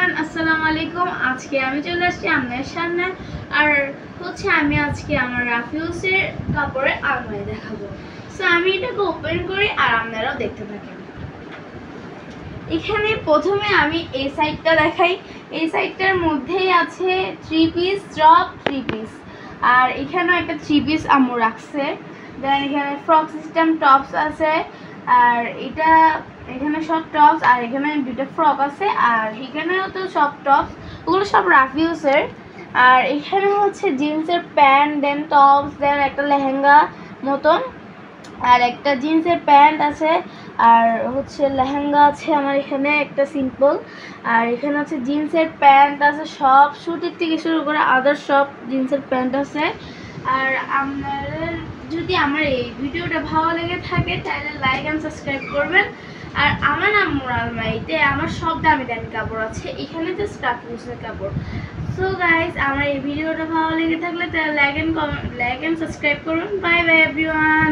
Everyone, আসসালামু আলাইকুম। আজকে আমি চলে আসছি আপনাদের সামনে আর আমি আজকে আমার রাফিউসের কাপড়ের আলমারি দেখাবো। সো আমি এটাকে ওপেন করি আর আপনারাও দেখতে থাকেন। এখানে প্রথমে আমি এই সাইডটা দেখাই। এই সাইডটার মধ্যেই আছে 3 পিস টপ, 3 পিস, আর এখানেও একটা 3 পিস আম্মু রাখছে। দেন এখানে ফ্রক সিস্টেম টপস আছে, আর এখানে সব টপস, আর এখানে দুটো ফ্রক আছে, আর এখানেও তো সব টপস, ওগুলো সব রাফিউসের। আর এখানে হচ্ছে জিন্সের প্যান্ট, দেন টপস, দেন একটা লেহেঙ্গা মতন, আর একটা জিন্সের প্যান্ট আছে, আর হচ্ছে লেহেঙ্গা আছে আমার এখানে একটা সিম্পল, আর এখানে আছে জিন্সের প্যান্ট আছে, সব সুতির থেকে শুরু করে আদার সব জিন্সের প্যান্ট আছে। আর আপনাদের যদি আমার এই ভিডিওটা ভালো লেগে থাকে তাহলে লাইক অ্যান্ড সাবস্ক্রাইব করবেন। আর আমার আম্মুর আলমারিতে আমার সব দামি দামি কাপড় আছে, এখানে জাস্ট রাফিউসের কাপড়। সো গাইজ, আমার এই ভিডিওটা ভালো লেগে থাকলে তাহলে লাইক অ্যান্ড সাবস্ক্রাইব করুন। Bye bye everyone.